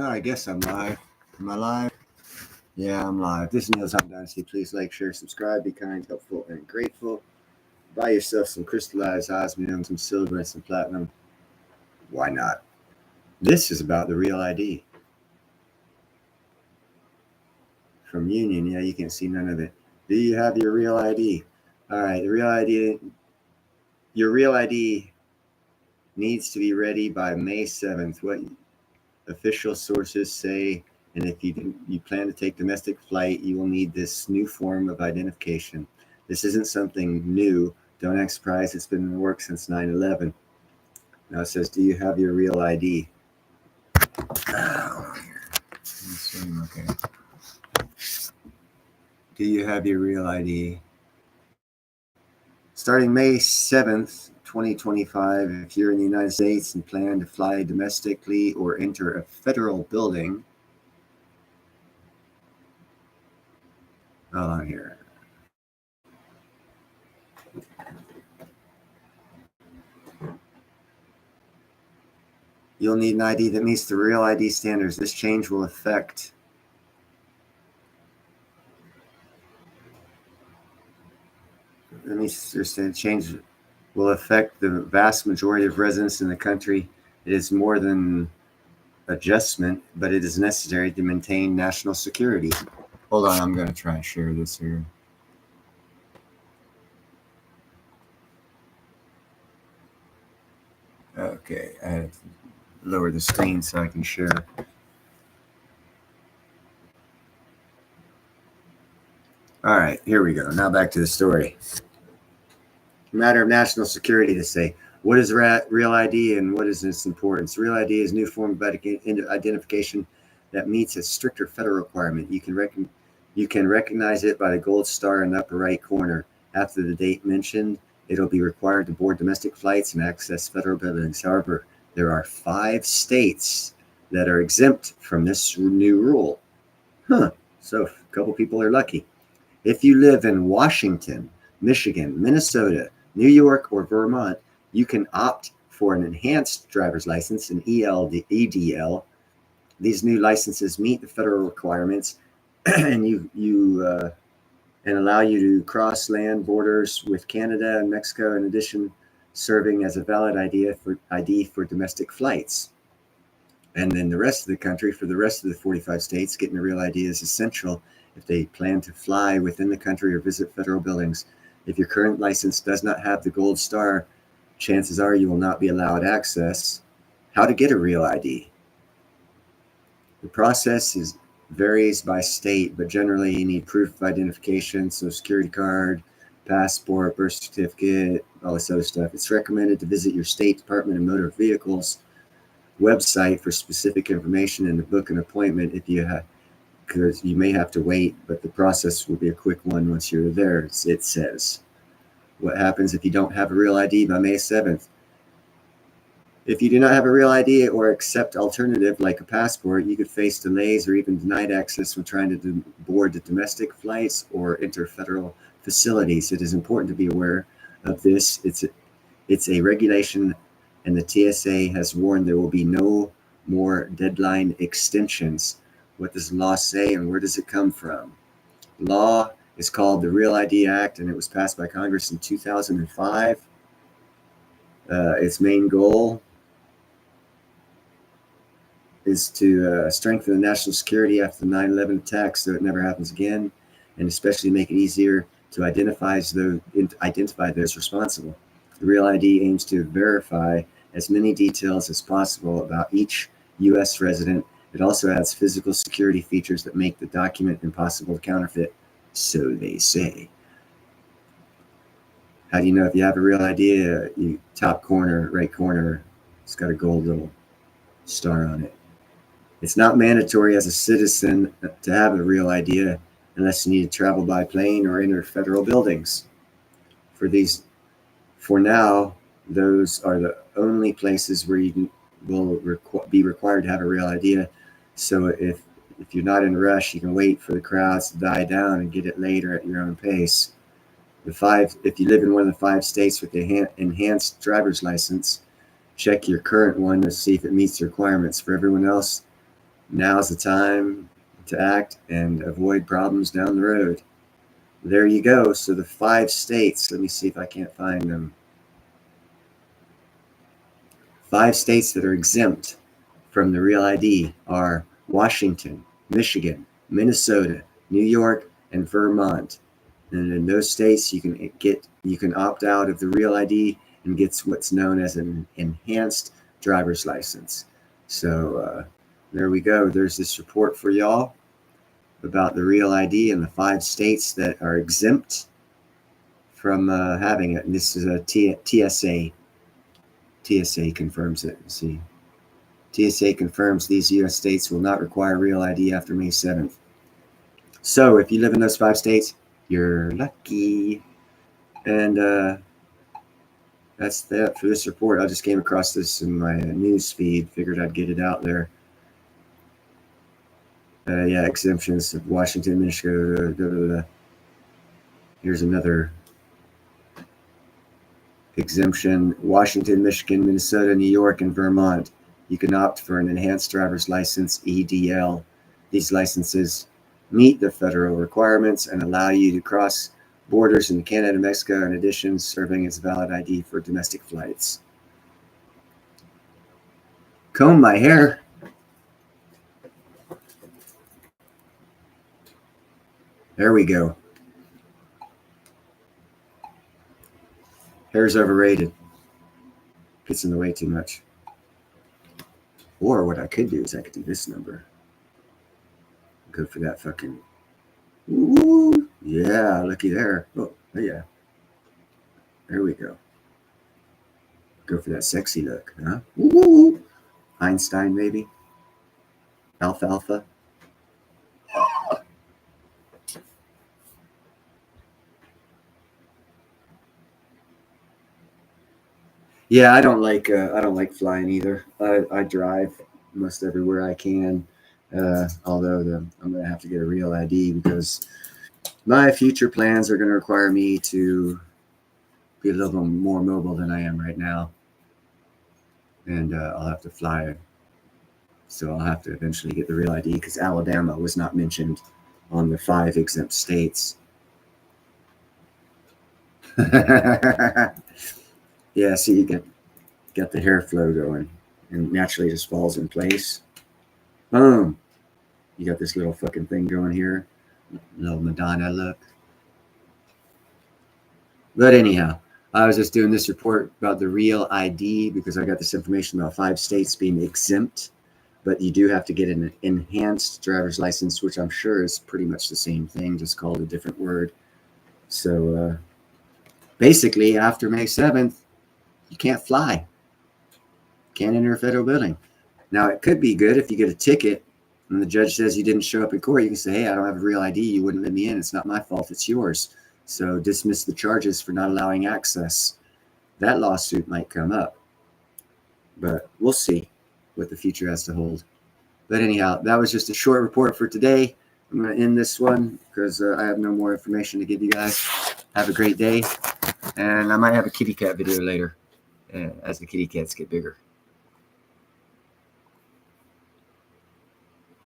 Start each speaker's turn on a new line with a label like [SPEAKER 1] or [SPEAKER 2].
[SPEAKER 1] Oh, I guess I'm live. Am I live? Yeah, I'm live. This is Neil's Home Dynasty. Please like, share, subscribe. Be kind, helpful, and grateful. Buy yourself some crystallized osmium, some silver, and some platinum. Why not? This is about the real ID. From Union, yeah, you can't see none of it. Do you have your real ID? All right, the real ID. Your real ID needs to be ready by May 7th. What official sources say, and if you plan to take domestic flight, you will need this new form of identification. This isn't something new. Don't act surprised. It's been in the works since 9/11. Now it says, do you have your real ID? Okay. Do you have your real ID? Starting May 7th, 2025, if you're in the United States and plan to fly domestically or enter a federal building, hold on here. You'll need an ID that meets the real ID standards. This change will affect change will affect the vast majority of residents in the country. It is more than adjustment, but it is necessary to maintain national security. Hold on, I'm going to try and share this here. Okay, I have to lower the screen so I can share. All right, here we go. Now back to the story. Matter of national security to say, what is real ID and what is its importance? Real ID is a new form of identification that meets a stricter federal requirement. You can recognize it by the gold star in the upper right corner. After the date mentioned, it'll be required to board domestic flights and access federal buildings. However, there are 5 states that are exempt from this new rule. So a couple people are lucky. If you live in Washington, Michigan, Minnesota, New York, or Vermont, you can opt for an enhanced driver's license, an EDL. These new licenses meet the federal requirements and and allow you to cross land borders with Canada and Mexico, in addition, serving as a valid ID for domestic flights. And then the rest of the country, for the rest of the 45 states, getting a real ID is essential if they plan to fly within the country or visit federal buildings. If your current license does not have the gold star, chances are you will not be allowed access. How to get a real ID? The process varies by state, but generally you need proof of identification, so security card, passport, birth certificate, all this other stuff. It's recommended to visit your state Department of Motor Vehicles website for specific information and to book an appointment if you have, because you may have to wait, but the process will be a quick one once you're there. It says, what happens if you don't have a real ID by May 7th? If you do not have a real ID or accept alternative like a passport, you could face delays or even denied access when trying to board the domestic flights or enter federal facilities. It is important to be aware of this. It's a regulation, and the TSA has warned there will be no more deadline extensions. What does the law say and where does it come from? Law is called the Real ID Act, and it was passed by Congress in 2005. Its main goal is to strengthen the national security after the 9/11 attacks so it never happens again, and especially make it easier to identify those responsible. The Real ID aims to verify as many details as possible about each U.S. resident. It also adds physical security features that make the document impossible to counterfeit, so they say. How do you know if you have a real ID? Top corner, right corner, it's got a gold little star on it. It's not mandatory as a citizen to have a real ID unless you need to travel by plane or enter federal buildings. For now, those are the only places where you will be required to have a real ID. So if you're not in a rush, you can wait for the crowds to die down and get it later at your own pace. If you live in one of the 5 states with the enhanced driver's license, check your current one to see if it meets the requirements. For everyone else, Now's the time to act and avoid problems down the road. There you go. So the 5 states, let me see if I can't find them. 5 states that are exempt from the Real ID are Washington, Michigan, Minnesota, New York, and Vermont. And in those states, you can opt out of the Real ID and get what's known as an enhanced driver's license. So there we go. There's this report for y'all about the Real ID in the 5 states that are exempt from having it. And this is a TSA. TSA confirms it. See, TSA confirms these U.S. states will not require Real ID after May 7th. So if you live in those 5 states, you're lucky. And that's that for this report. I just came across this in my news feed. Figured I'd get it out there. Yeah, exemptions of Washington, Michigan. Here's another exemption. Washington, Michigan, Minnesota, New York, and Vermont. You can opt for an enhanced driver's license, EDL. These licenses meet the federal requirements and allow you to cross borders in Canada and Mexico, in addition, serving as valid ID for domestic flights. Comb my hair. There we go. Hair's overrated. Gets in the way too much. Or what I could do is I could do this number. Go for that fucking. Ooh, yeah, looky there. Oh, yeah. There we go. Go for that sexy look, huh? Ooh, Einstein, maybe. Alfalfa. Yeah, I don't like flying either. I drive most everywhere I can. Although I'm gonna have to get a Real ID because my future plans are gonna require me to be a little more mobile than I am right now, and I'll have to fly. So I'll have to eventually get the Real ID because Alabama was not mentioned on the 5 exempt states. Yeah, see, you get the hair flow going, and naturally just falls in place. Boom! You got this little fucking thing going here, little Madonna look. But anyhow, I was just doing this report about the Real ID because I got this information about 5 states being exempt, but you do have to get an enhanced driver's license, which I'm sure is pretty much the same thing, just called a different word. So basically, after May 7th, you can't fly. Can't enter a federal building. Now, it could be good if you get a ticket and the judge says you didn't show up in court. You can say, hey, I don't have a Real ID. You wouldn't let me in. It's not my fault. It's yours. So dismiss the charges for not allowing access. That lawsuit might come up. But we'll see what the future has to hold. But anyhow, that was just a short report for today. I'm going to end this one because I have no more information to give you guys. Have a great day. And I might have a kitty cat video later as the kitty cats get bigger.